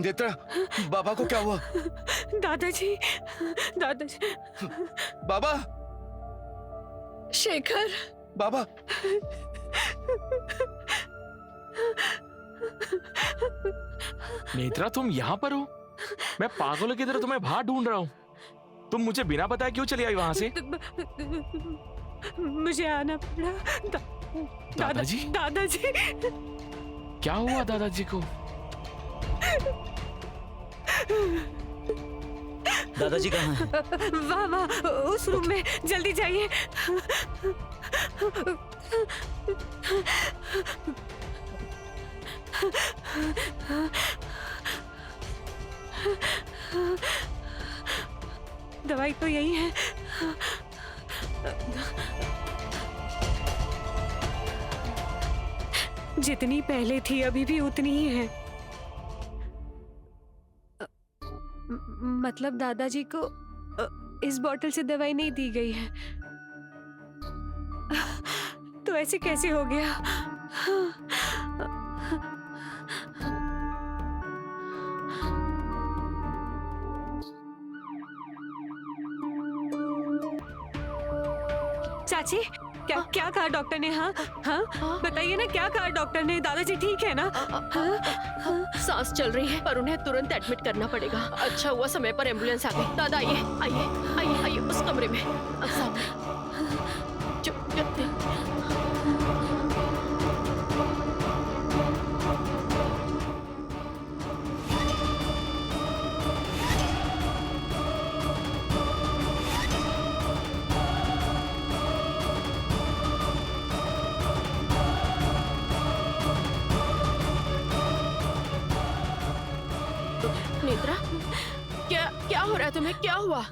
नेत्रा, बाबा को क्या हुआ? दादाजी, दादाजी। बाबा, शेखर, बाबा। नेत्रा, तुम यहाँ पर हो? मैं पागलों की तरह तुम्हें बाहर ढूंढ रहा हूँ। तुम मुझे बिना बताए क्यों चली आई वहां से? मुझे आना पड़ा। दादाजी? दादाजी, क्या हुआ दादाजी को? दादाजी कहाँ हैं? वाह वाह, उस रूम में, जल्दी जाइए। दवाई तो यही है। जितनी पहले थी अभी भी उतनी ही है। मतलब दादाजी को इस बोतल से दवाई नहीं दी गई है। तो ऐसे कैसे हो गया? चाची, क्या क्या कहा डॉक्टर ने? हाँ हाँ, बताइए ना, क्या कहा डॉक्टर ने? दादाजी ठीक है ना? सांस चल रही है पर उन्हें तुरंत एडमिट करना पड़ेगा। अच्छा हुआ समय पर एम्बुलेंस आ गई। दादा आइए आइए आइए आइए, उस कमरे में सामने। नेत्रा, क्या हो रहा है तुम्हें? क्या हुआ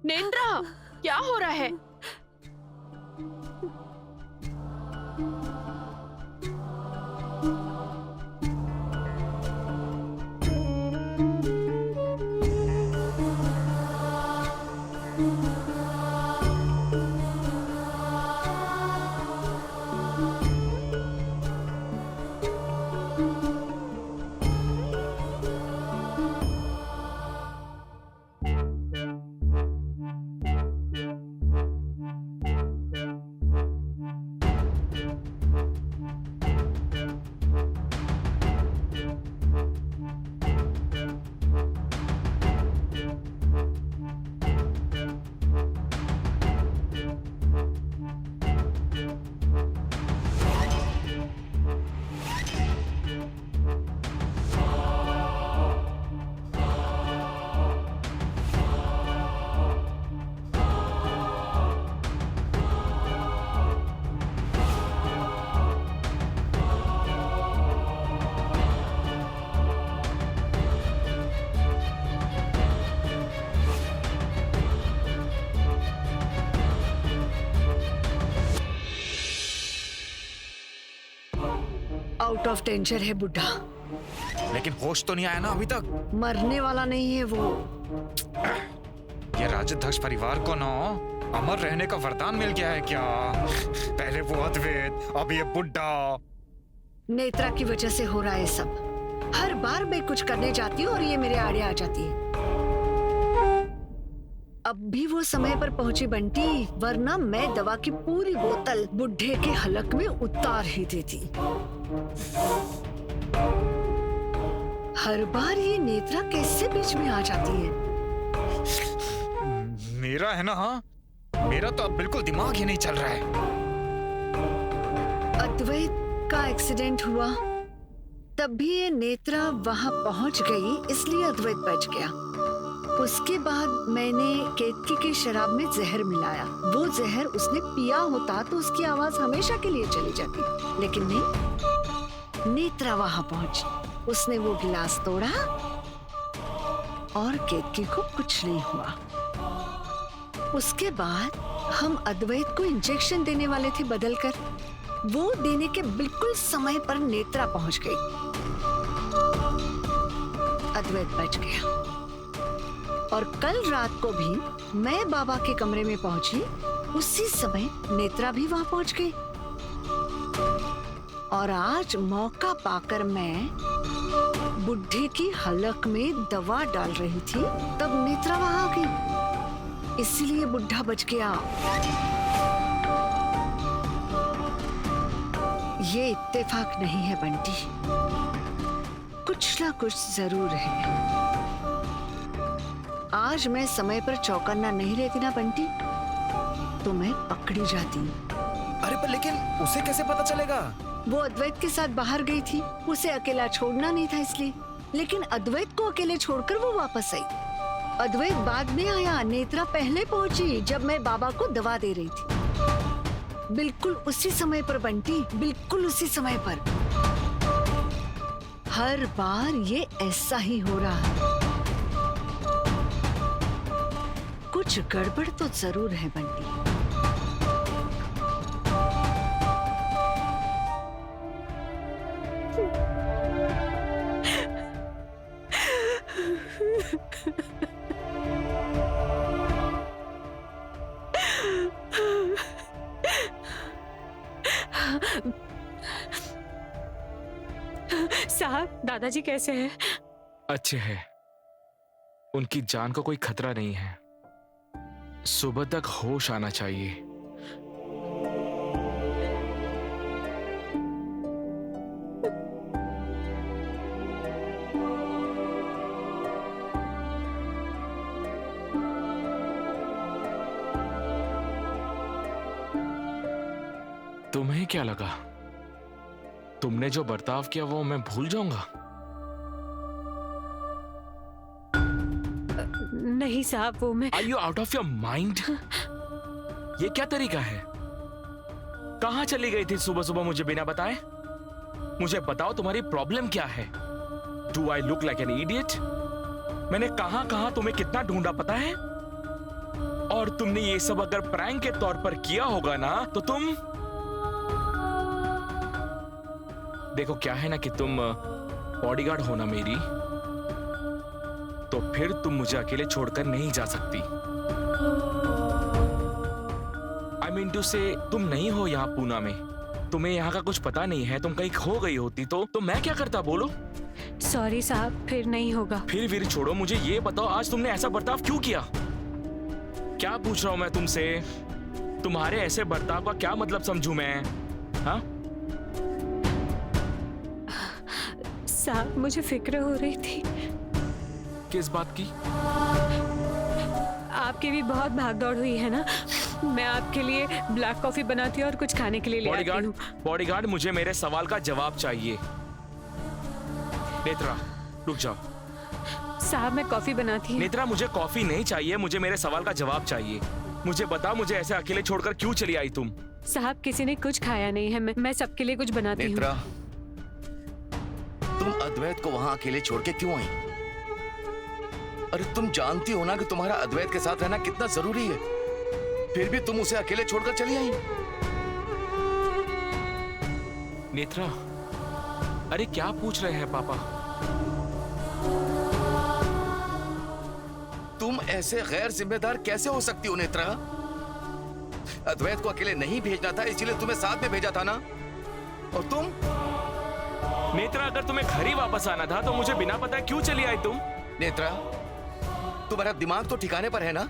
नेत्रा? क्या हो रहा है? आउट ऑफ डेंजर है बुढ़ा। लेकिन होश तो नहीं आया ना अभी तक? मरने वाला नहीं है वो। ये राजध्यक्ष परिवार को ना अमर रहने का वरदान मिल गया है क्या? पहले वो अद्वैत, अब ये बुड्ढा। नेत्रा की वजह से हो रहा है सब। हर बार मैं कुछ करने जाती हूँ और ये मेरे आड़े आ जाती है। अब भी वो समय पर पहुंची बंटी, वरना मैं दवा की पूरी बोतल बुढ़े के हलक में उतार ही देती। हर बार ये नेत्रा कैसे बीच में आ जाती है? मेरा है ना, हाँ, मेरा तो अब बिल्कुल दिमाग ही नहीं चल रहा है। अद्वैत का एक्सीडेंट हुआ, तब भी ये नेत्रा वहां पहुंच गई, इसलिए अद्वैत बच गया। उसके बाद मैंने केतकी के शराब में जहर मिलाया। वो जहर उसने पिया होता तो उसकी आवाज हमेशा के लिए चली जाती, लेकिन नहीं, नेत्रा वहां पहुंची। उसने वो गिलास तोड़ा और केतकी को कुछ नहीं हुआ। उसके बाद हम अद्वैत को इंजेक्शन देने वाले थे बदलकर। वो देने के बिल्कुल समय पर नेत्रा पहुंच गई। अद्वैत बच गया। और कल रात को भी मैं बाबा के कमरे में पहुंची, उसी समय नेत्रा भी वहां पहुंच गई। और आज मौका पाकर मैं बुढ़े की हलक में दवा डाल रही थी तब नेत्रा वहां आ गई, इसलिए बुढ़ा बच गया। ये इत्तेफाक नहीं है बंटी, कुछ ना कुछ जरूर है। आज मैं समय पर चौकन्ना नहीं रहती ना बंटी, तो मैं पकड़ी जाती। अरे पर लेकिन उसे कैसे पता चलेगा? वो अद्वैत के साथ बाहर गई थी, उसे अकेला छोड़ना नहीं था इसलिए। लेकिन अद्वैत को अकेले छोड़कर वो वापस आई। अद्वैत बाद में आया, नेत्रा पहले पहुंची जब मैं बाबा को दवा दे रही थी। बिल्कुल उसी समय पर बंटी, बिल्कुल उसी समय पर। हर बार ये ऐसा ही हो रहा है। कुछ गड़बड़ तो जरूर है बंटी। साहब, दादाजी कैसे हैं? अच्छे हैं, उनकी जान को कोई खतरा नहीं है। सुबह तक होश आना चाहिए। तुम्हें क्या लगा तुमने जो बर्ताव किया वो मैं भूल जाऊंगा? नहीं साहब, वो मैं। Are you out of your mind? ये क्या तरीका है? कहां चली गई थी सुबह सुबह मुझे बिना बताए? मुझे बताओ तुम्हारी प्रॉब्लम क्या है? Do I look like an idiot? मैंने कहां कहां तुम्हें कितना ढूंढा पता है? और तुमने ये सब अगर प्रैंक के तौर पर किया होगा ना तो तुम देखो क्या है ना कि तुम बॉडीगार्ड हो ना मेरी, तो फिर तुम मुझे अकेले छोड़कर नहीं जा सकती। I mean to say, तुम नहीं हो यहाँ पूना में, तुम्हें यहाँ का कुछ पता नहीं है। तुम कहीं खो गई होती तो मैं क्या करता बोलो? सॉरी साहब, फिर नहीं होगा। फिर छोड़ो, मुझे ये बताओ आज तुमने ऐसा बर्ताव क्यों किया? क्या पूछ रहा हूं मैं तुमसे? तुम्हारे ऐसे बर्ताव का क्या मतलब समझूं मैं? हाँ साहब, मुझे फिक्र हो रही थी। किस बात की? आपकी भी बहुत भागदौड़ हुई है ना। मैं आपके लिए ब्लैक कॉफी बनाती हूँ और कुछ खाने के लिए ले आती हूँ। बॉडीगार्ड, मुझे मेरे सवाल का जवाब चाहिए। नेत्रा रुक जाओ। साहब, मैं कॉफी बनाती हूँ। नेत्रा, मुझे कॉफी नहीं चाहिए, मुझे मेरे सवाल का जवाब चाहिए। मुझे बताओ, मुझे ऐसे अकेले छोड़कर क्यों चली आई तुम? साहब, किसी ने कुछ खाया नहीं है, मैं सबके लिए कुछ बनाती हूँ। नेत्रा, तुम अद्वैत को वहां अकेले छोड़ के क्यों आई? अरे तुम जानती हो ना कि तुम्हारा अद्वैत के साथ रहना कितना जरूरी है, फिर भी तुम उसे अकेले छोड़कर चली आई। नेत्रा, अरे क्या पूछ रहे हैं पापा? तुम ऐसे गैर जिम्मेदार कैसे हो सकती हो नेत्रा? अद्वैत को अकेले नहीं भेजना था, इसलिए तुम्हें साथ में भेजा था ना। और तुम? नेत्रा, अगर तुम्हें घर ही वापस आना था तो मुझे बिना बताए क्यों चली आई तुम? नेत्रा, तुम्हारा दिमाग तो ठिकाने पर है ना?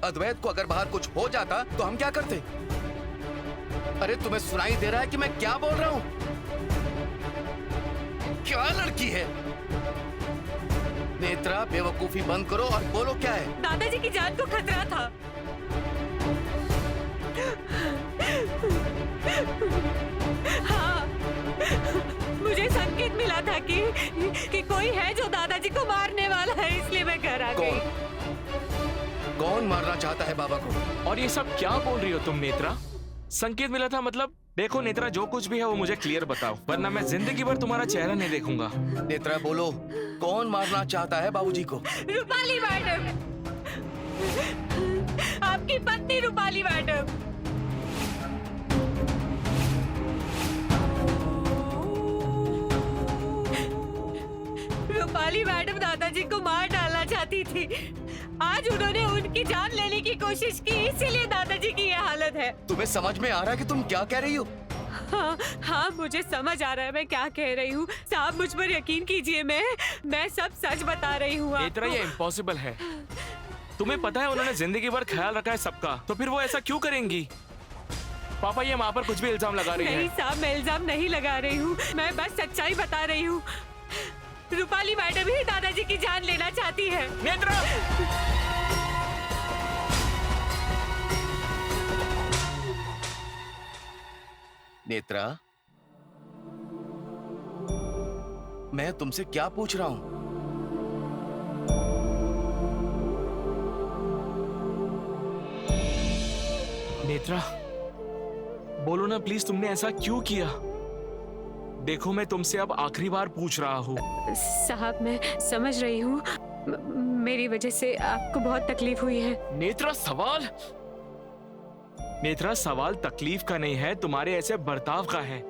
अद्वैत को अगर बाहर कुछ हो जाता तो हम क्या करते? अरे तुम्हें सुनाई दे रहा है कि मैं क्या बोल रहा हूं? क्या लड़की है? नेत्रा, बेवकूफी बंद करो और बोलो क्या है? दादाजी की जान को खतरा था। हाँ, मुझे संकेत मिला था कि कोई है जो दादाजी को मारने वाला है, इसलिए मैं घर आ गई। कौन मारना चाहता है बाबा को? और ये सब क्या बोल रही हो तुम नेत्रा? संकेत मिला था मतलब? देखो नेत्रा, जो कुछ भी है वो मुझे क्लियर बताओ, वरना मैं जिंदगी भर तुम्हारा चेहरा नहीं देखूंगा। नेत्रा बोलो, कौन मारना चाहता है बाबूजी को? रूपाली मैडम, आपकी पत्नी रूपाली मैडम। रूपाली मैडम दादाजी को मार डालना चाहती थी। आज उन्होंने उनकी जान लेने की कोशिश की, इसीलिए दादाजी की ये हालत है। तुम्हें समझ में आ रहा है कि तुम क्या कह रही हो? हाँ हाँ, मुझे समझ आ रहा है मैं क्या कह रही हूँ। साहब मुझ पर यकीन कीजिए, मैं सब सच बता रही हूँ नेत्रा, ये आपको। इम्पॉसिबल है। तुम्हें पता है उन्होंने जिंदगी भर ख्याल रखा है सबका, तो फिर वो ऐसा क्यों करेंगी? पापा ये माँ पर कुछ भी इल्जाम लगा रही नहीं है। साहब, मैं इल्जाम नहीं लगा रही हूँ, मैं बस सच्चाई बता रही हूँ। रूपाली मैडम ही दादाजी की जान लेना चाहती है। नेत्रा! नेत्रा, मैं तुमसे क्या पूछ रहा हूं? नेत्रा, बोलो ना प्लीज, तुमने ऐसा क्यों किया? देखो मैं तुमसे अब आखिरी बार पूछ रहा हूँ। साहब मैं समझ रही हूँ, मेरी वजह से आपको बहुत तकलीफ हुई है। नेत्रा, सवाल तकलीफ का नहीं है, तुम्हारे ऐसे बर्ताव का है।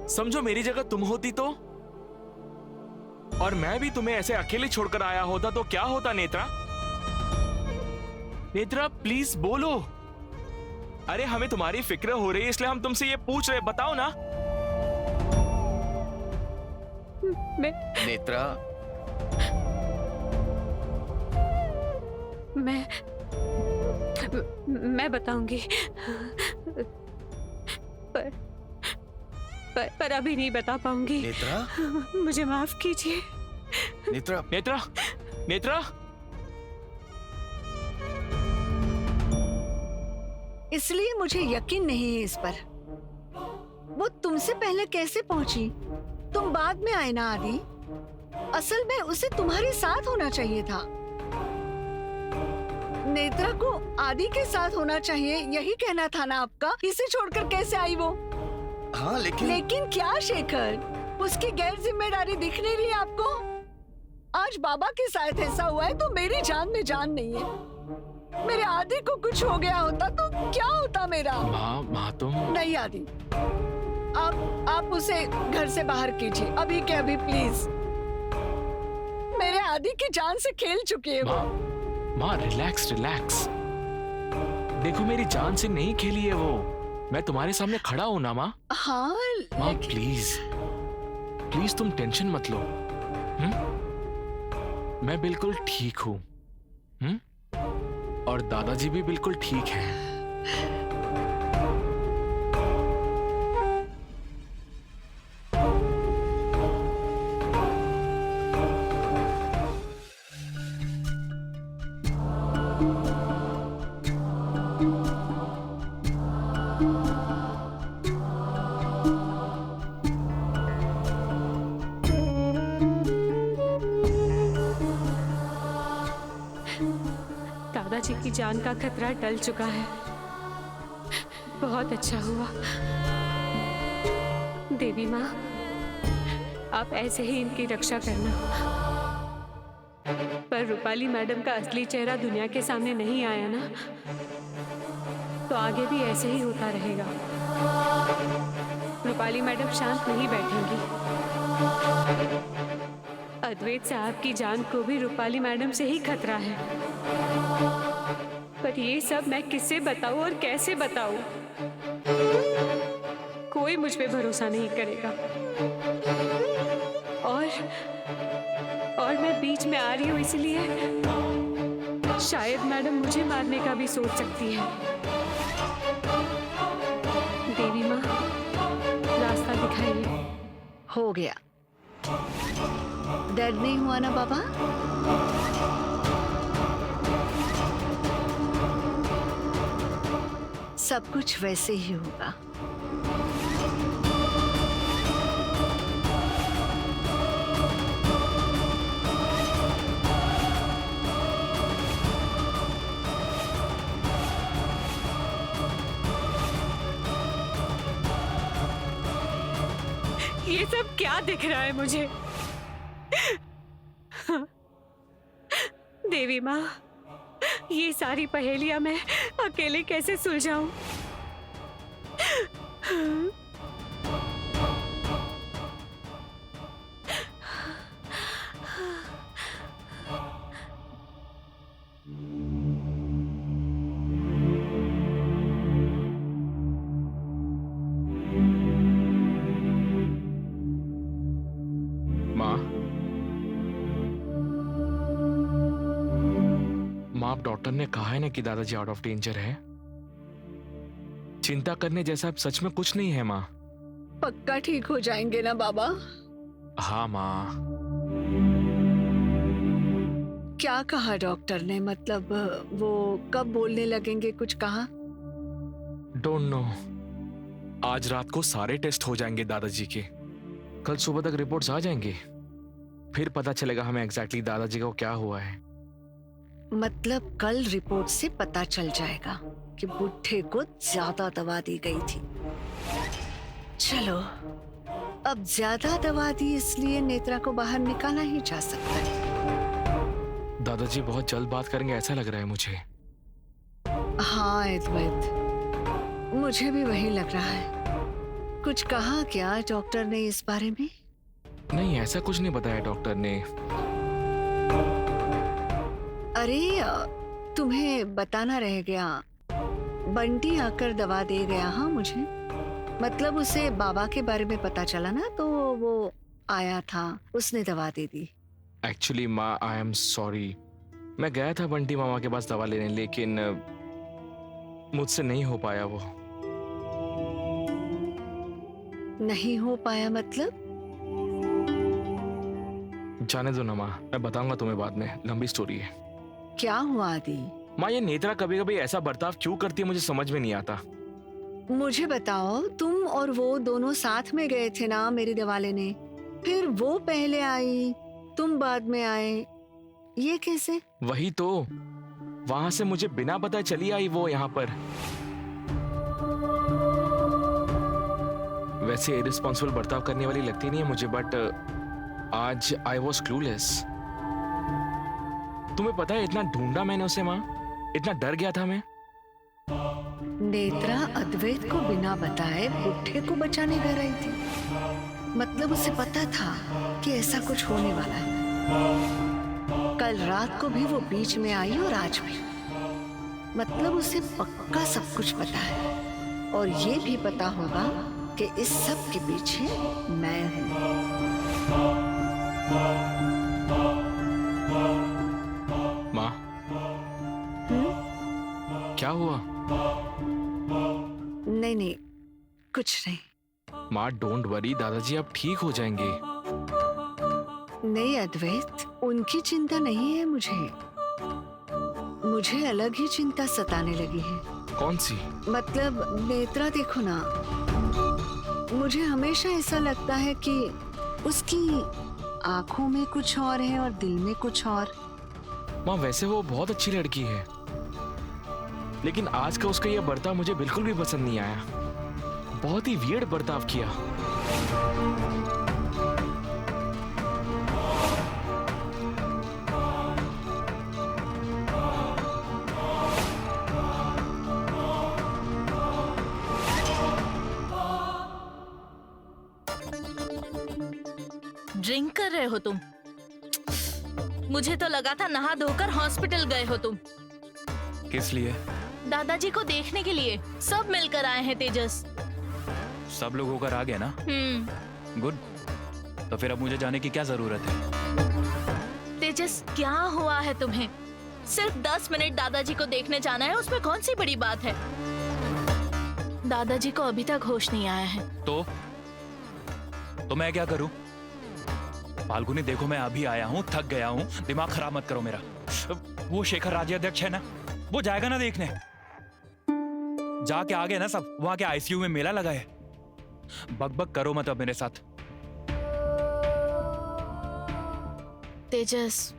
समझो मेरी जगह तुम होती तो, और मैं भी तुम्हें ऐसे अकेले छोड़कर आया होता तो क्या होता नेत्रा? नेत्रा प्लीज बोलो। अरे हमें तुम्हारी फिक्र हो रही है इसलिए हम तुमसे ये पूछ रहे, बताओ ना। नेत्रा, मैं बताऊंगी, पर अभी नहीं बता पाऊंगी। नेत्रा, मुझे माफ कीजिए। नेत्रा, नेत्रा, नेत्रा, इसलिए मुझे यकीन नहीं है इस पर। वो तुमसे पहले कैसे पहुंची? तुम बाद में आए ना आदि। असल में उसे तुम्हारे साथ होना चाहिए था। नेत्रा को आदि के साथ होना चाहिए, यही कहना था ना आपका? इसे छोड़कर कैसे आई वो? हाँ लेकिन क्या शेखर, उसकी गैर जिम्मेदारी दिख नहीं रही आपको? आज बाबा के साथ ऐसा हुआ है तो मेरी जान में जान नहीं है। मेरे आदि को कुछ हो गया होता तो क्या होता मेरा? माँ तुम नहीं आदि, आप उसे घर से बाहर कीजिए अभी के अभी प्लीज। मेरे आदि की जान से खेल चुकी है वो। माँ रिलैक्स। देखो मेरी जान से नहीं खेली है वो, मैं तुम्हारे सामने खड़ा हूं ना माँ। हाँ माँ प्लीज तुम टेंशन मत लो। मैं बिल्कुल ठीक हूँ। और दादाजी भी बिल्कुल ठीक है। दादाजी की जान का खतरा टल चुका है। बहुत अच्छा हुआ। देवी माँ, आप ऐसे ही इनकी रक्षा करना। पर रूपाली मैडम का असली चेहरा दुनिया के सामने नहीं आया ना, तो आगे भी ऐसे ही होता रहेगा। रूपाली मैडम शांत नहीं बैठेंगी। अद्वैत साहब की जान को भी रूपाली मैडम से ही खतरा है। पर ये सब मैं किससे बताऊं और कैसे बताऊं? कोई मुझ पे भरोसा नहीं करेगा। और मैं बीच में आ रही हूं इसलिए शायद मैडम मुझे मारने का भी सोच सकती है। देवी माँ, रास्ता दिखाइए। हो गया। दर्द नहीं हुआ ना बाबा? सब कुछ वैसे ही होगा। ये सब क्या दिख रहा है मुझे? देवी माँ, ये सारी पहेलियां मैं अकेले कैसे सुलझाऊं? माँ, अब डॉक्टर ने कहा है ना कि दादाजी आउट ऑफ डेंजर है। चिंता करने जैसा अब सच में कुछ नहीं है माँ। पक्का ठीक हो जाएंगे ना बाबा? हाँ माँ। क्या कहा डॉक्टर ने? मतलब वो कब बोलने लगेंगे, कुछ कहा? Don't know. आज रात को सारे टेस्ट हो जाएंगे दादाजी के। कल सुबह तक रिपोर्ट्स आ जाएंगे, फिर पता चलेगा हमें एग्जैक्टली दादाजी को क्या हुआ है। मतलब कल रिपोर्ट से पता चल जाएगा कि बुढ़े को ज्यादा दवा दी गई थी। चलो, अब ज्यादा दवा दी इसलिए नेत्रा को बाहर निकाला ही जा सकता है। दादाजी बहुत जल्द बात करेंगे ऐसा लग रहा है मुझे। हाँ अद्वैत, मुझे भी वही लग रहा है। कुछ कहा क्या डॉक्टर ने इस बारे में? नहीं, ऐसा कुछ नहीं बताया डॉक्टर ने। अरे तुम्हें बताना रह गया, बंटी आकर दवा दे गया। हाँ मुझे, मतलब उसे बाबा के बारे में पता चला ना, तो वो आया था, उसने दवा दे दी। एक्चुअली माँ, आई एम सॉरी। मैं गया था बंटी मामा के पास दवा लेने, लेकिन मुझसे नहीं हो पाया। वो नहीं हो पाया मतलब? जाने दो ना माँ, मैं बताऊंगा तुम्हें बाद में, लंबी स्टोरी है। क्या हुआ आदि? माँ, ये नेत्रा कभी कभी ऐसा बर्ताव क्यों करती है मुझे समझ में नहीं आता। मुझे बताओ, तुम और वो दोनों साथ में गए थे ना मेरी दवा लेने, फिर वो पहले आई, तुम बाद में आए, ये कैसे? वही तो, वहां से मुझे बिना बताए चली आई वो यहाँ पर। वैसे इररिस्पॉन्सिबल बर्ताव करने वाली लगती नहीं है मुझे, बट आज आई वॉज क्लूलेस। तुम्हें पता है, इतना ढूंढा मैंने उसे माँ, इतना डर गया था मैं। नेत्रा अद्वैत को बिना बताए बुढ़े को बचाने घर आई थी। मतलब उसे पता था कि ऐसा कुछ होने वाला है। कल रात को भी वो बीच में आई और आज भी। मतलब उसे पक्का सब कुछ पता है, और ये भी पता होगा कि इस सब के पीछे मैं हूँ। माँ, क्या हुआ? नहीं नहीं, कुछ नहीं। माँ डोंट वरी, दादाजी अब ठीक हो जाएंगे। नहीं अद्वैत, उनकी चिंता नहीं है मुझे। मुझे अलग ही चिंता सताने लगी है। कौन सी? मतलब नेत्रा देखो ना, मुझे हमेशा ऐसा लगता है कि उसकी आंखों में कुछ और है और दिल में कुछ और। माँ वैसे वो बहुत अच्छी लड़की है, लेकिन आज का उसका यह बर्ताव मुझे बिल्कुल भी पसंद नहीं आया। बहुत ही वियर्ड बर्ताव किया। ड्रिंक कर रहे हो तुम? मुझे तो लगा था नहा धोकर हॉस्पिटल गए हो तुम। किस लिए? दादाजी को देखने के लिए। सब मिलकर आए हैं तेजस। सब लोग होकर आ गए ना? गुड। तो फिर अब मुझे जाने की क्या जरूरत है? तेजस, क्या हुआ है तुम्हें? सिर्फ 10 मिनट दादाजी को देखने जाना है, उसमें कौन सी बड़ी बात है? दादाजी को अभी तक होश नहीं आया है। तो मैं क्या करूं? फाल्गुनी देखो, मैं अभी आया हूं, थक गया हूं, दिमाग खराब मत करो मेरा। वो शेखर राज्याध्यक्ष है ना, वो जाएगा ना देखने। जाके आ गए ना सब, वहां के आईसीयू में मेला लगा है। बकबक करो मत अब मेरे साथ। तेजस,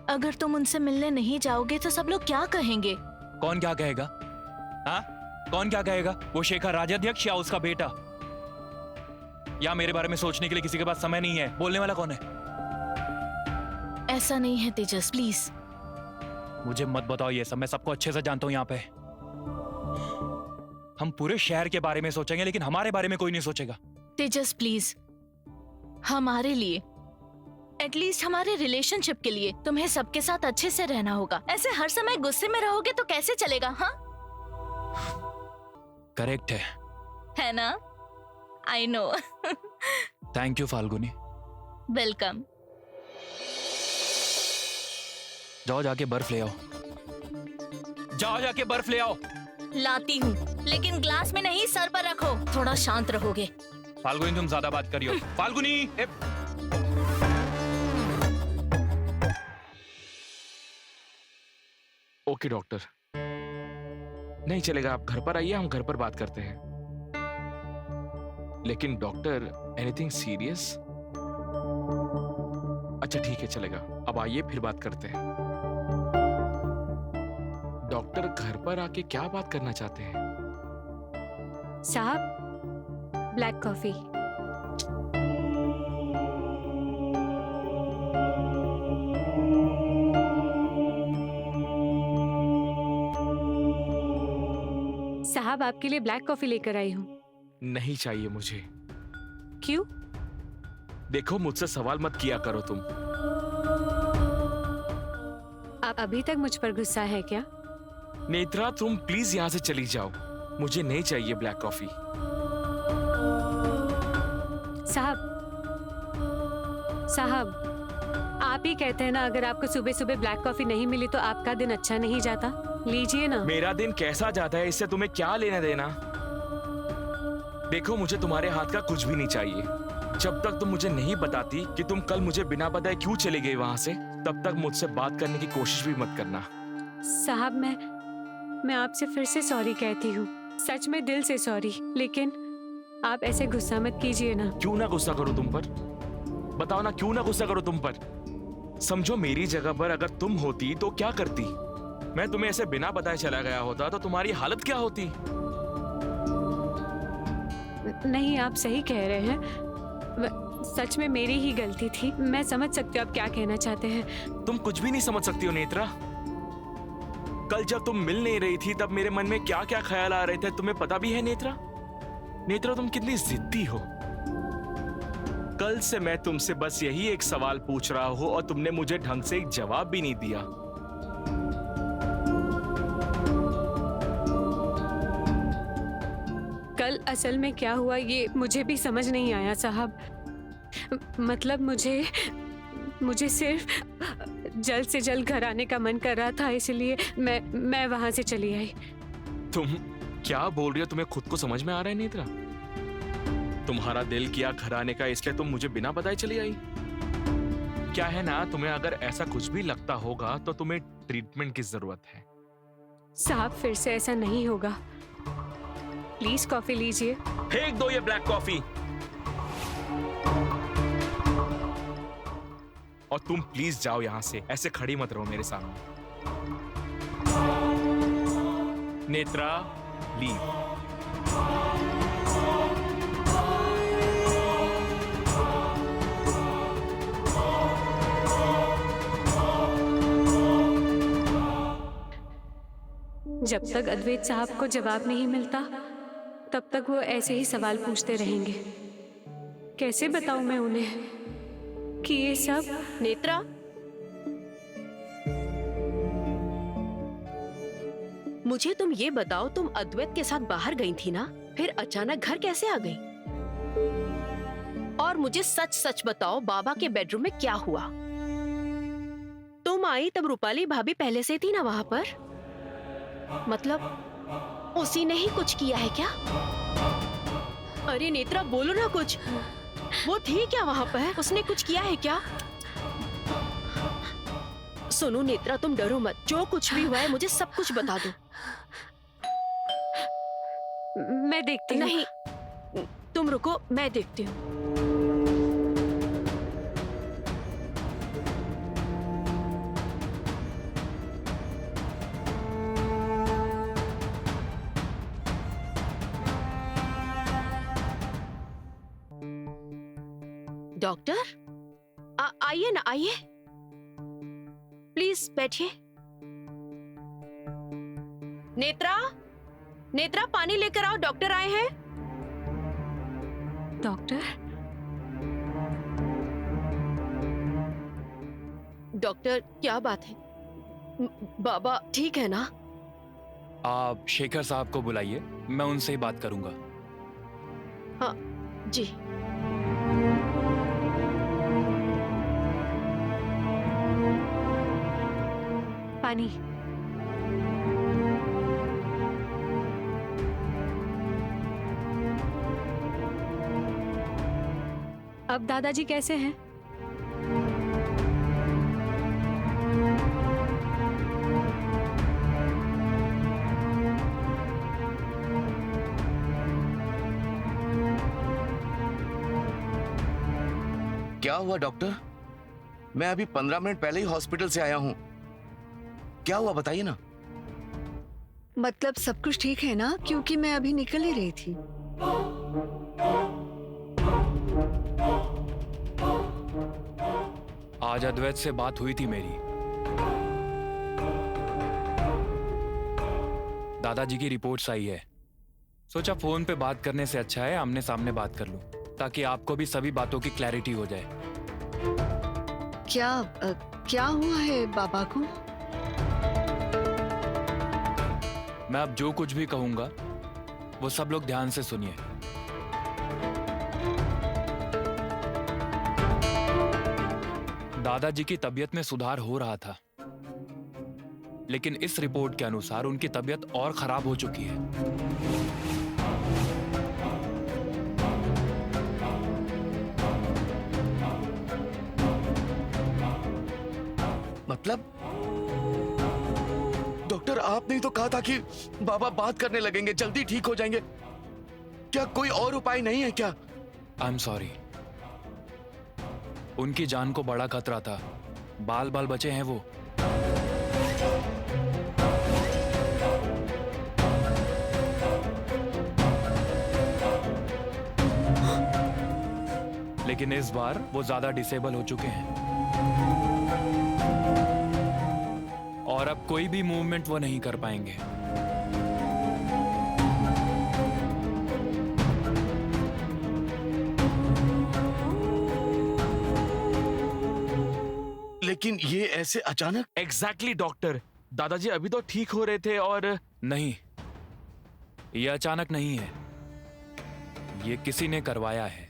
अगर तुम उनसे मिलने नहीं जाओगे तो सब लोग क्या कहेंगे? कौन क्या कहेगा? हाँ, कौन क्या कहेगा? वो शेखर राज्याध्यक्ष या उसका बेटा? या मेरे बारे में सोचने के लिए किसी के पास समय नहीं है? बोलने वाला कौन है? ऐसा नहीं है तेजस, प्लीज। मुझे मत बताओ ये सब, मैं सबको अच्छे से जानता हूं यहाँ पे। हम पूरे शहर के बारे में सोचेंगे, लेकिन हमारे बारे में कोई नहीं सोचेगा। तेजस प्लीज, हमारे लिए, एटलीस्ट हमारे रिलेशनशिप के लिए तुम्हें सबके साथ अच्छे से रहना होगा। ऐसे हर समय गुस्से में रहोगे तो कैसे चलेगा? हाँ, करेक्ट है ना? I know. Thank you Falguni. Welcome. जाओ जाके बर्फ ले आओ, जाओ जाके बर्फ ले आओ। लाती हूँ, लेकिन ग्लास में नहीं, सर पर रखो, थोड़ा शांत रहोगे। फाल्गुनी तुम ज्यादा बात करी हो। फाल्गुनी ओके डॉक्टर, नहीं चलेगा, आप घर पर आइए, हम घर पर बात करते हैं। लेकिन डॉक्टर, एनीथिंग सीरियस? अच्छा ठीक है, चलेगा, अब आइए फिर बात करते हैं। डॉक्टर घर पर आके क्या बात करना चाहते हैं? साहब, ब्लैक कॉफी। साहब, आपके लिए ब्लैक कॉफी लेकर आई हूँ। नहीं चाहिए मुझे। क्यों? देखो, मुझसे सवाल मत किया करो तुम। आप अभी तक मुझ पर गुस्सा है क्या? नेत्रा, तुम प्लीज यहाँ से चली जाओ, मुझे नहीं चाहिए ब्लैक कॉफी। साहब, आप ही कहते हैं ना, अगर आपको सुबह सुबह ब्लैक कॉफी नहीं मिली तो आपका दिन अच्छा नहीं जाता। लीजिए ना। मेरा दिन कैसा जाता है इससे तुम्हें क्या लेना देना? देखो, मुझे तुम्हारे हाथ का कुछ भी नहीं चाहिए। जब तक तुम मुझे नहीं बताती कि तुम कल मुझे बिना बताए क्यों चली गई वहां से, तब तक मुझसे बात करने की कोशिश भी मत करना। साहब, मैं आपसे फिर से सॉरी कहती हूँ, सच में दिल से सॉरी, लेकिन आप ऐसे गुस्सा मत कीजिए ना। क्यों ना गुस्सा करो तुम पर? बताओ ना, क्यों ना गुस्सा करो तुम पर? समझो, मेरी जगह पर अगर तुम होती तो क्या करती? मैं तुम्हें ऐसे बिना बताए चला गया होता तो तुम्हारी हालत क्या होती? नहीं, आप सही कह रहे हैं, सच में मेरी ही गलती थी। मैं समझ सकती हूँ आप क्या कहना चाहते हैं। तुम कुछ भी नहीं समझ सकती हो नेत्रा। कल जब तुम मिल नहीं रही थी तब मेरे मन में क्या क्या ख्याल आ रहे थे तुम्हें पता भी है नेत्रा? नेत्रा, तुम कितनी जिद्दी हो। कल से मैं तुमसे बस यही एक सवाल पूछ रहा हूं और तुमने मुझे ढंग से एक जवाब भी नहीं दिया। कल असल में क्या हुआ ये मुझे भी समझ नहीं आया साहब। मतलब मुझे सिर्फ जल्द से जल्द घर आने का मन कर रहा था, इसलिए मैं वहां से चली आई। तुम क्या बोल रही हो? तुम्हें खुद को समझ में आ रहा है नेत्रा? तुम्हारा दिल किया घर आने का, इसलिए तुम मुझे बिना बताए चली आई। क्या है ना, तुम्हें अगर ऐसा कुछ भी लगता होगा तो तुम्हें ट्रीटमेंट की जरूरत है। साहब, फिर से ऐसा नहीं होगा, प्लीज कॉफी लीजिए। फेंक दो ये ब्लैक कॉफी। और तुम प्लीज जाओ यहां से, ऐसे खड़ी मत रहो मेरे सामने। नेत्रा, लीव। जब तक अद्वैत साहब को जवाब नहीं मिलता तब तक वो ऐसे ही सवाल पूछते रहेंगे। कैसे बताऊं मैं उन्हें कि ये सब। नेत्रा, मुझे तुम ये बताओ, तुम अद्वैत के साथ बाहर गई थी ना, फिर अचानक घर कैसे आ गई? और मुझे सच सच बताओ, बाबा के बेडरूम में क्या हुआ? तुम आई तब रूपाली भाभी पहले से थी ना वहां पर? मतलब उसी ने ही कुछ किया है क्या? अरे नेत्रा, बोलो ना कुछ। वो थी क्या वहां पर? उसने कुछ किया है क्या? सुनो नेत्रा, तुम डरो मत, जो कुछ भी हुआ है मुझे सब कुछ बता दो। मैं देखती हूँ। नहीं, तुम रुको, मैं देखती हूँ। डॉक्टर, आइए ना, आइए, प्लीज बैठिए। नेत्रा, नेत्रा, पानी लेकर आओ, डॉक्टर आए हैं। डॉक्टर? डॉक्टर, क्या बात है? बाबा ठीक है ना? आप शेखर साहब को बुलाइए, मैं उनसे ही बात करूंगा। हाँ जी। पानी। अब दादाजी कैसे हैं? क्या हुआ डॉक्टर? मैं अभी 15 मिनट पहले ही हॉस्पिटल से आया हूँ। क्या हुआ बताइए ना। मतलब सब कुछ ठीक है ना? क्योंकि मैं अभी निकल ही रही थी। आज अद्वैत से बात हुई थी मेरी। दादाजी की रिपोर्ट्स आई है। सोचा फोन पे बात करने से अच्छा है आमने सामने बात कर लूं, ताकि आपको भी सभी बातों की क्लैरिटी हो जाए। क्या हुआ है बाबा को? मैं अब जो कुछ भी कहूंगा वो सब लोग ध्यान से सुनिए। दादाजी की तबीयत में सुधार हो रहा था, लेकिन इस रिपोर्ट के अनुसार उनकी तबीयत और खराब हो चुकी है। मतलब डॉक्टर आपने ही तो कहा था कि बाबा बात करने लगेंगे, जल्दी ठीक हो जाएंगे। क्या कोई और उपाय नहीं है क्या? आई एम सॉरी, उनकी जान को बड़ा खतरा था। बाल बाल बचे हैं वो। लेकिन इस बार वो ज्यादा डिसेबल हो चुके हैं और अब कोई भी मूवमेंट वो नहीं कर पाएंगे। लेकिन ये ऐसे अचानक? एग्जैक्टली डॉक्टर, दादाजी अभी तो ठीक हो रहे थे और नहीं, ये अचानक नहीं है, ये किसी ने करवाया है।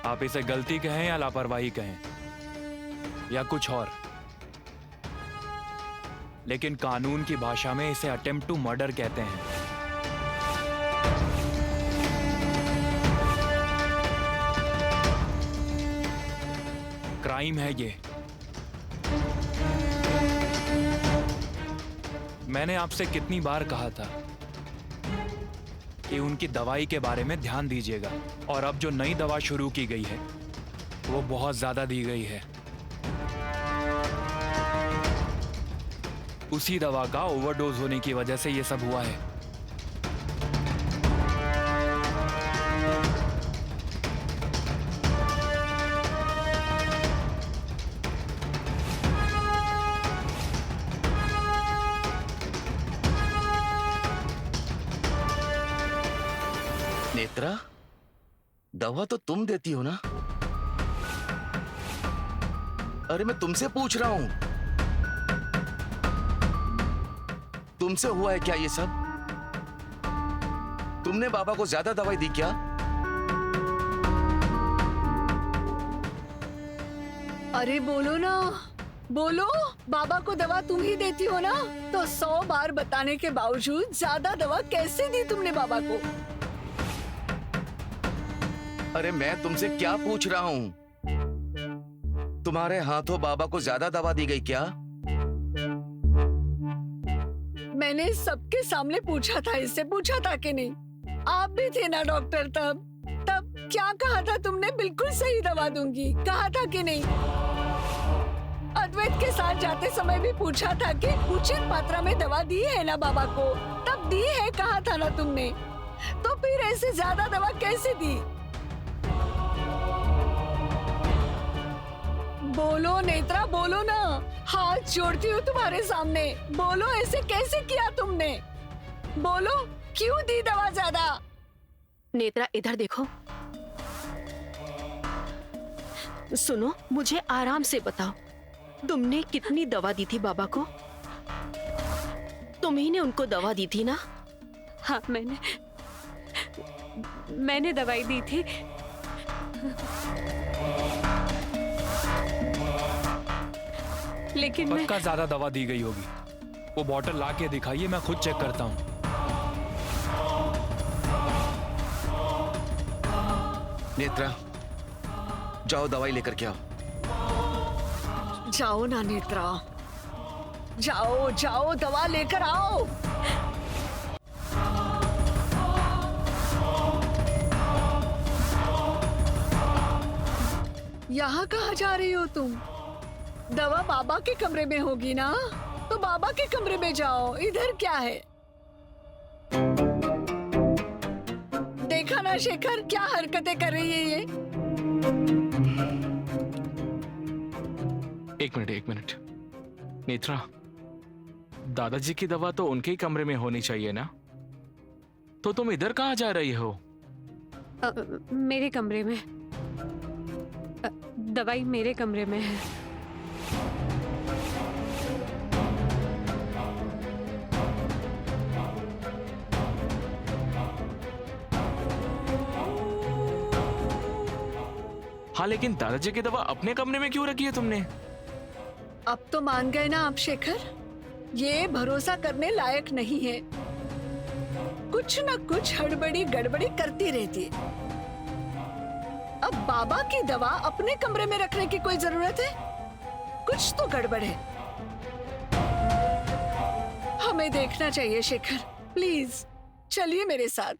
आप इसे गलती कहें या लापरवाही कहें या कुछ और, लेकिन कानून की भाषा में इसे अटेम्प्ट टू मर्डर कहते हैं। क्राइम है ये। मैंने आपसे कितनी बार कहा था कि उनकी दवाई के बारे में ध्यान दीजिएगा, और अब जो नई दवा शुरू की गई है वो बहुत ज्यादा दी गई है। उसी दवा का ओवरडोज होने की वजह से ये सब हुआ है। नेत्रा, दवा तो तुम देती हो ना? अरे मैं तुमसे पूछ रहा हूं, तुमसे हुआ है क्या ये सब? तुमने बाबा को ज्यादा दवाई दी क्या? अरे बोलो ना, बोलो। बाबा को दवा तुम ही देती हो ना? तो 100 बार बताने के बावजूद ज्यादा दवा कैसे दी तुमने बाबा को? अरे मैं तुमसे क्या पूछ रहा हूं? तुम्हारे हाथों बाबा को ज्यादा दवा दी गई क्या? मैंने सबके सामने पूछा था, इससे पूछा था कि नहीं? आप भी थे ना डॉक्टर तब क्या कहा था तुमने? बिल्कुल सही दवा दूंगी कहा था कि नहीं? अद्वैत के साथ जाते समय भी पूछा था कि उचित मात्रा में दवा दी है ना बाबा को? तब दी है कहा था ना तुमने? तो फिर ऐसे ज्यादा दवा कैसे दी? बोलो नेत्रा, बोलो ना। हाथ जोड़ती हूँ तुम्हारे सामने, बोलो ऐसे कैसे किया तुमने? बोलो, क्यों दी दवा ज्यादा? नेत्रा इधर देखो, सुनो, मुझे आराम से बताओ, तुमने कितनी दवा दी थी बाबा को? तुम्ही ने उनको दवा दी थी ना? हाँ, मैंने दवाई दी थी। लेकिन मैं पक्का ज्यादा दवा दी गई होगी। वो बॉटल ला के दिखाइए, मैं खुद चेक करता हूँ। नेत्रा, जाओ दवाई लेकर के आओ। जाओ ना नेत्रा, जाओ जाओ दवा लेकर आओ। यहाँ कहाँ जा रही हो तुम? दवा बाबा के कमरे में होगी ना, तो बाबा के कमरे में जाओ। इधर क्या है? देखा ना शेखर, क्या हरकतें कर रही है ये। एक मिनट नेत्रा, दादाजी की दवा तो उनके ही कमरे में होनी चाहिए ना, तो तुम इधर कहाँ जा रही हो? मेरे कमरे में। दवाई मेरे कमरे में है। हाँ, लेकिन दादाजी की दवा अपने कमरे में क्यों रखी है तुमने? अब तो मान गए ना आप शेखर, ये भरोसा करने लायक नहीं है। कुछ न कुछ हड़बड़ी गड़बड़ी करती रहती है। अब बाबा की दवा अपने कमरे में रखने की कोई जरूरत है? कुछ तो गड़बड़ है। हमें देखना चाहिए शेखर, प्लीज चलिए मेरे साथ।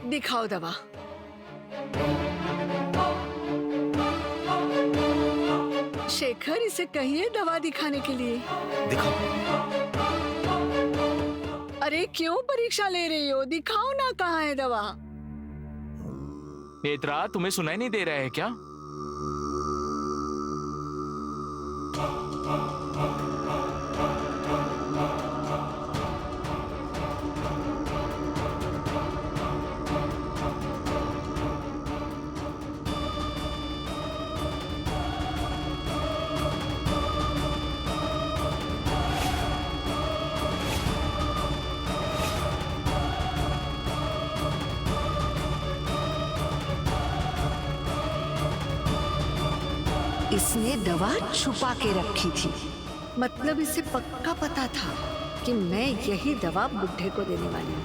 दिखाओ दवा। शेखर, इसे कहिए दवा दिखाने के लिए। दिखाओ। अरे क्यों परीक्षा ले रही हो? दिखाओ ना, कहाँ है दवा? नेत्रा, तुम्हें सुनाई नहीं दे रहा है क्या? इसने दवा छुपा के रखी थी। मतलब इसे पक्का पता था कि मैं यही दवा बुड्ढे को देने वाली हूँ।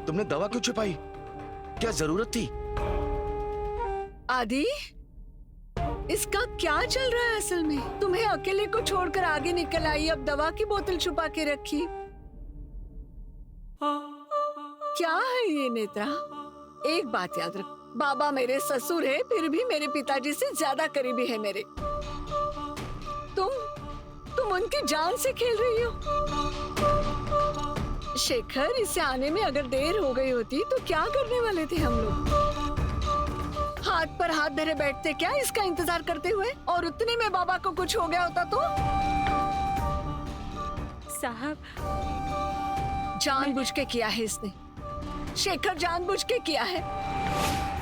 तुमने दवा क्यों छुपाई? क्या जरूरत थी? आदि, इसका क्या चल रहा है असल में? तुम्हें अकेले को छोड़कर आगे निकल आई, अब दवा की बोतल छुपा के रखी। क्या है ये नेत्रा? एक बात याद रख, बाबा मेरे ससुर है, फिर भी मेरे पिताजी से ज्यादा करीबी है मेरे। तुम उनकी जान से खेल रही हो। शेखर, इसे आने में अगर देर हो गई होती तो क्या करने वाले थे हम लोग? हाथ पर हाथ धरे बैठते क्या इसका इंतजार करते हुए? और उतने में बाबा को कुछ हो गया होता तो? साहब, जानबूझ के किया है इसने। शेखर जानबूझ के किया है।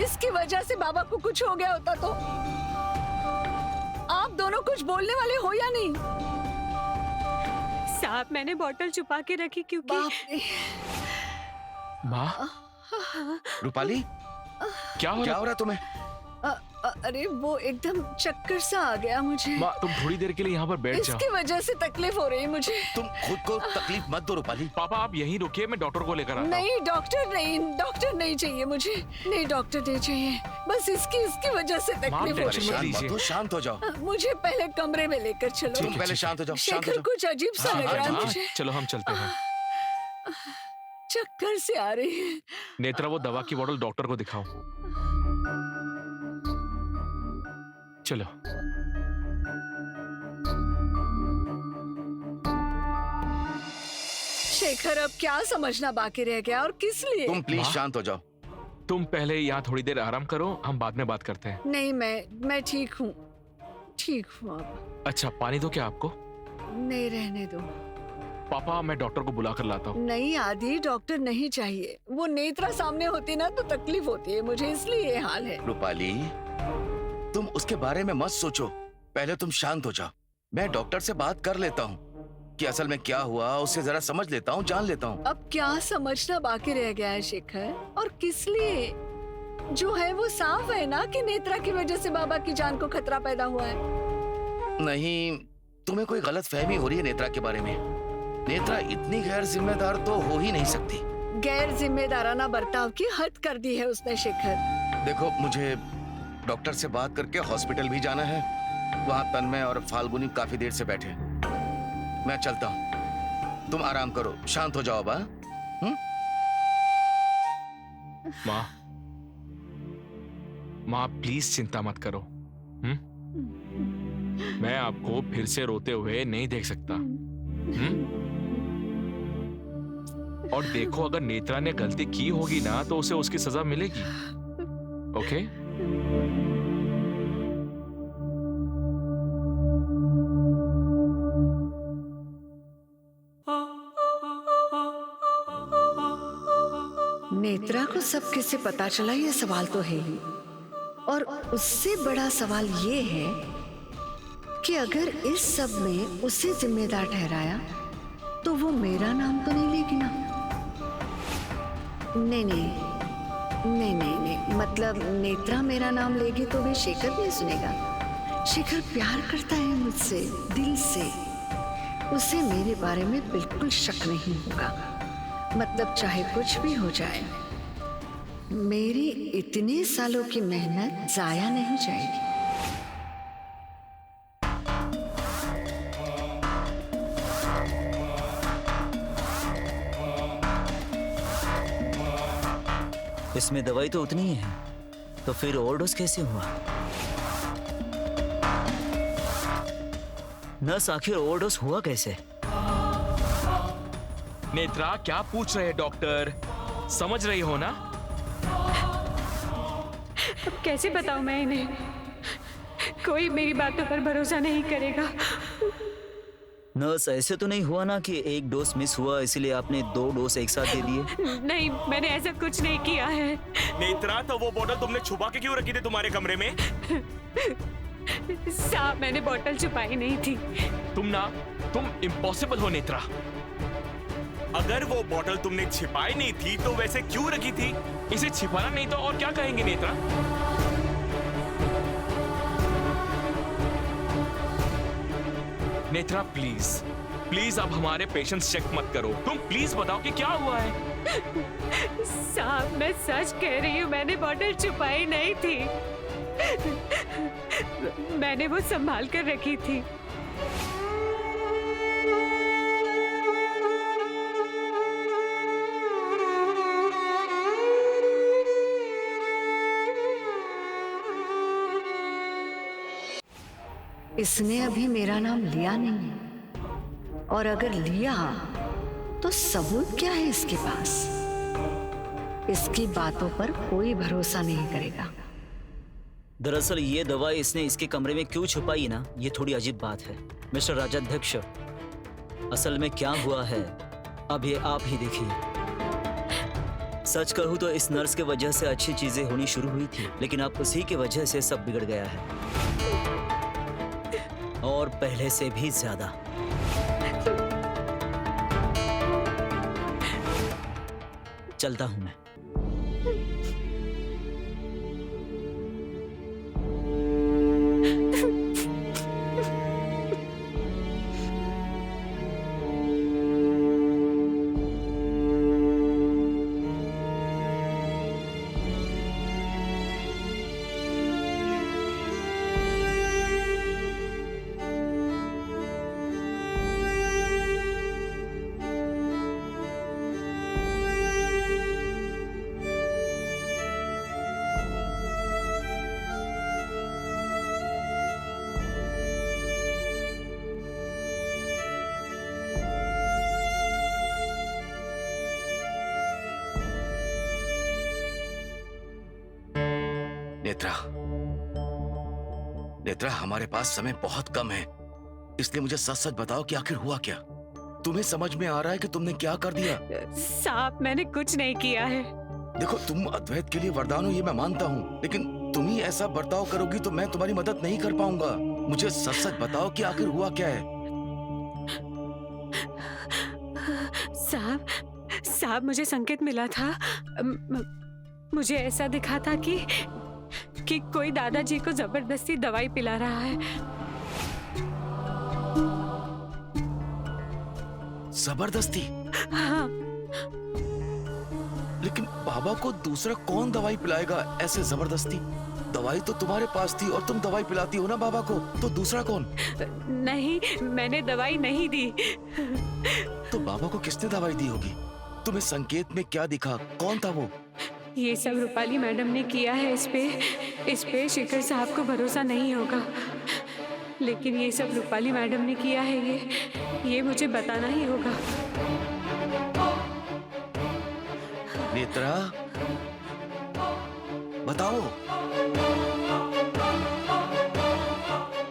इसकी वजह से बाबा को कुछ हो गया होता तो? आप दोनों कुछ बोलने वाले हो या नहीं? साहब, मैंने बोतल छुपा के रखी क्योंकि माँ, रूपाली, क्या हो रहा तुम्हें? अरे वो एकदम चक्कर सा आ गया मुझे। माँ, तुम थोड़ी देर के लिए यहाँ पर बैठ जाओ। इसकी वजह से तकलीफ हो रही है मुझे। तुम खुद को तकलीफ मत दो रूपाली। पापा, आप यहीं रुकिए, मैं डॉक्टर को लेकर आता हूँ। नहीं, डॉक्टर नहीं चाहिए मुझे। नहीं, डॉक्टर नहीं चाहिए। बस इसकी वजह से तकलीफ हो रही है। शांत हो जाओ। मुझे पहले कमरे में लेकर चलो। तुम पहले शांत हो जाओ। शेखर, कुछ अजीब सा लग रहा है मुझे। चलो हम चलते हैं। चक्कर से आ रही है। नेत्रा, वो दवा की बोतल डॉक्टर को दिखाओ। चलो। शेखर, अब क्या समझना बाकी रह गया और किस लिए? तुम प्लीज शांत हो जाओ। तुम पहले यहाँ थोड़ी देर आराम करो, हम बाद में बात करते हैं। नहीं, मैं ठीक हूँ अब। अच्छा, पानी दो क्या आपको? नहीं, रहने दो। पापा मैं डॉक्टर को बुला कर लाता हूँ। नहीं आदि, डॉक्टर नहीं चाहिए। वो नेत्रा सामने होती ना तो तकलीफ होती है मुझे, इसलिए ये हाल है। रूपाली, तुम उसके बारे में मत सोचो, पहले तुम शांत हो जाओ। मैं डॉक्टर से बात कर लेता हूँ कि असल में क्या हुआ, उससे जरा समझ लेता हूँ, जान लेता हूँ। अब क्या समझना बाकी रह गया है शेखर, और किस लिए? जो है वो साफ है ना कि नेत्रा की वजह से बाबा की जान को खतरा पैदा हुआ है। नहीं, तुम्हें कोई गलत फहमी हो रही है नेत्रा के बारे में। नेत्रा इतनी गैर जिम्मेदार तो हो ही नहीं सकती। गैर जिम्मेदाराना बर्ताव की हद कर दी है उसने शेखर। देखो, मुझे डॉक्टर से बात करके हॉस्पिटल भी जाना है। वहाँ तन्मय और फाल्गुनी काफी देर से बैठे। मैं चलता हूँ, तुम आराम करो, शांत हो जाओ। बा माँ प्लीज चिंता मत करो। मैं आपको फिर से रोते हुए नहीं देख सकता। और देखो, अगर नेत्रा ने गलती की होगी ना तो उसे उसकी सजा मिलेगी। ओके? नेत्रा को सब किससे पता चला ये सवाल तो है ही, और उससे बड़ा सवाल ये है कि अगर इस सब में उसे जिम्मेदार ठहराया तो वो मेरा नाम तो नहीं लेगी ना? नहीं नहीं नहीं नहीं नहीं, मतलब नेत्रा मेरा नाम लेगी तो भी शेखर नहीं सुनेगा। शेखर प्यार करता है मुझसे दिल से, उसे मेरे बारे में बिल्कुल शक नहीं होगा। मतलब चाहे कुछ भी हो जाए, मेरी इतने सालों की मेहनत जाया नहीं जाएगी। इसमें दवाई तो उतनी ही है, तो फिर ओवरडोज कैसे हुआ? नर्स, आखिर ओवरडोज हुआ कैसे? नेत्रा, क्या पूछ रहे हैं डॉक्टर? समझ रही हो ना? अब कैसे बताऊं मैं इन्हें? कोई मेरी बातों पर भरोसा नहीं करेगा। नर्स, ऐसे तो नहीं हुआ ना कि एक डोज मिस हुआ इसलिए आपने 2 डोज एक साथ दे दिए? नहीं, मैंने ऐसा कुछ नहीं किया है। नेत्रा, तो वो बोतल तुमने छुपा के क्यों रखी थी तुम्हारे कमरे में? साहब, मैंने बोतल छुपाई नहीं थी। तुम इम्पॉसिबल हो नेत्रा। अगर वो बोतल तुमने छिपाई नहीं थी तो वैसे क्यों रखी थी? इसे छिपाना नहीं तो और क्या कहेंगे नेत्रा? नेत्रा प्लीज प्लीज अब हमारे पेशेंट्स चेक मत करो। तुम प्लीज बताओ कि क्या हुआ है। साहब, मैं सच कह रही हूँ, मैंने बोतल छुपाई नहीं थी। मैंने वो संभाल कर रखी थी। इसने अभी मेरा नाम लिया नहीं है, और अगर लिया तो सबूत क्या है इसके पास? इसकी बातों पर कोई भरोसा नहीं करेगा। दरअसल ये दवाई इसने इसके कमरे में क्यों छुपाई ना, ये थोड़ी अजीब बात है। मिस्टर राजाध्यक्ष, असल में क्या हुआ है अब ये आप ही देखिए। सच कहूँ तो इस नर्स के वजह से अच्छी चीजें होनी शुरू हुई थी, लेकिन अब उसी की वजह से सब बिगड़ गया है, और पहले से भी ज्यादा। चलता हूं मैं। नेत्रा, नेत्रा, हमारे पास समय बहुत कम है, इसलिए मुझे सच सच बताओ कि आखिर हुआ क्या? तुम्हें समझ में आ रहा है कि तुमने क्या कर दिया? साहब मैंने कुछ नहीं किया है। देखो, तुम अद्वैत के लिए वरदान हो ये मैं मानता हूँ, लेकिन तुम ही ऐसा बर्ताव करोगी तो मैं तुम्हारी मदद नहीं कर पाऊंगा। मुझे सच सच बताओ कि आखिर हुआ क्या है। साहब मुझे संकेत मिला था। मुझे ऐसा दिखा था कि कोई दादाजी को जबरदस्ती दवाई पिला रहा है। जबरदस्ती? हाँ। लेकिन बाबा को दूसरा कौन दवाई पिलाएगा ऐसे जबरदस्ती? दवाई तो तुम्हारे पास थी और तुम दवाई पिलाती हो ना बाबा को, तो दूसरा कौन? नहीं, मैंने दवाई नहीं दी। तो बाबा को किसने दवाई दी होगी? तुम्हें संकेत में क्या दिखा? कौन था वो? ये सब रूपाली मैडम ने किया है। इस पे शेखर साहब को भरोसा नहीं होगा, लेकिन ये सब रूपाली मैडम ने किया है, ये मुझे बताना ही होगा। नेत्रा, बताओ।